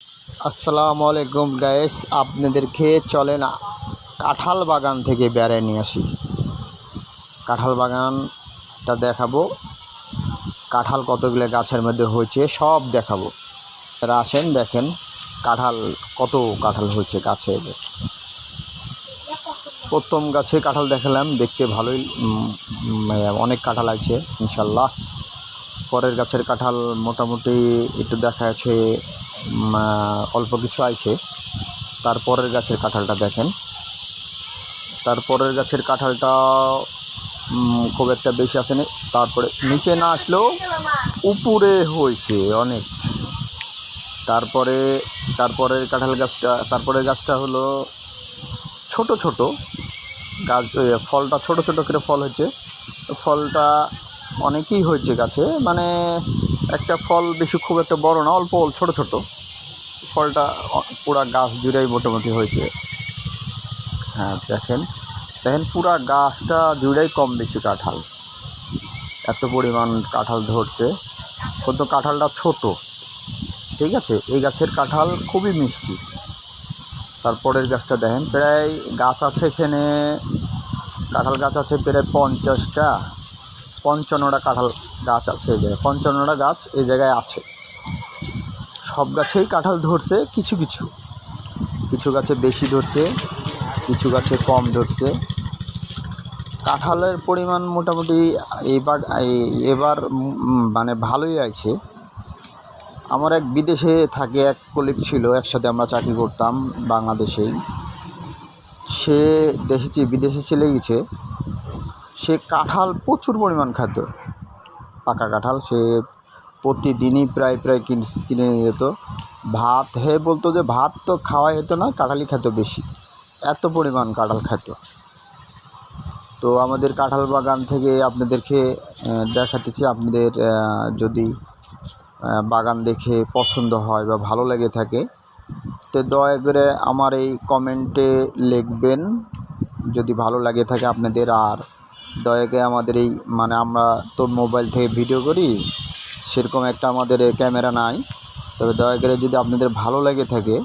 আসসালামু আলাইকুম গাইস, আপনাদেরকে চলেন কাঁঠাল বাগান থেকে বেড়ায় নিয়ে আসি। কাঁঠাল বাগানটা দেখাবো, কাঁঠাল কতগুলো গাছের মধ্যে হয়েছে সব দেখাবো। তারা আসেন, দেখেন কাঁঠাল, কত কাঁঠাল হয়েছে গাছে। প্রথম গাছে কাঁঠাল দেখালাম, দেখতে ভালোই, অনেক কাঁঠাল আছে ইনশাল্লাহ। পরের গাছের কাঁঠাল মোটামুটি একটু দেখা যাচ্ছে অল্প কিছু আছে। তারপরের গাছের কাঁঠালটা দেখেন, তারপরের গাছের কাঁঠালটা খুব একটা বেশি আসেনি। তারপরে নিচে না আসলেও উপরে হয়েছে অনেক। তারপরের কাঁঠাল গাছটা, তারপরের গাছটা হলো ছোট ছোট গাছ, ফলটা ছোট ছোট করে ফল হয়েছে। ফলটা অনেকই হয়েছে গাছে, মানে একটা ফল বেশি খুব একটা বড় না, অল্প ছোট ছোট ফলটা পুরা গাছ জুড়েই মোটামুটি হয়েছে। হ্যাঁ, দেখেন পুরা গাছটা জুড়েই কম বেশি কাঁঠাল, এত পরিমাণ কাঁঠাল ধরছে। কিন্তু কাঁঠালটা ছোট, ঠিক আছে। এই গাছের কাঁঠাল খুবই মিষ্টি। তারপরের গাছটা দেখেন, প্রায় গাছ আছে এখানে, কাঁঠাল গাছ আছে প্রায় 55টা কাঁঠাল গাছ আছে। এই জায়গায় 55টা গাছ এই জায়গায় আছে। সব গাছেই কাঁঠাল ধরছে, কিছু কিছু কিছু গাছে বেশি ধরছে, কিছু গাছে কম ধরছে। কাঁঠালের পরিমাণ মোটামুটি এবার মানে ভালোই আছে। আমার এক বিদেশে থাকে এক কলিগ ছিল, একসাথে আমরা চাকরি করতাম বাংলাদেশেই। সে বিদেশে চলে গেছে। সে কাঁঠাল প্রচুর পরিমাণ খেত, পাকা কাঁঠাল। সে প্রতিদিনই প্রায় কিনে নিয়ে যেত। ভাত বলতো যে ভাত তো খাওয়াই হতো না, কাঁঠালই খেত বেশি, এত পরিমাণ কাঁঠাল খেত। তো আমাদের কাঁঠাল বাগান থেকে আপনাদেরকে দেখাতেছি। আপনাদের যদি বাগান দেখে পছন্দ হয় বা ভালো লেগে থাকে, তো দয়া করে আমার এই কমেন্টে লিখবেন যদি ভালো লাগে থাকে আপনাদের। আর দয়া করে আমাদের এই, মানে আমরা তো মোবাইল থেকে ভিডিও করি, সেরকম একটা আমাদের ক্যামেরা নাই। তবে দয়া করে যদি আপনাদের ভালো লেগে থাকে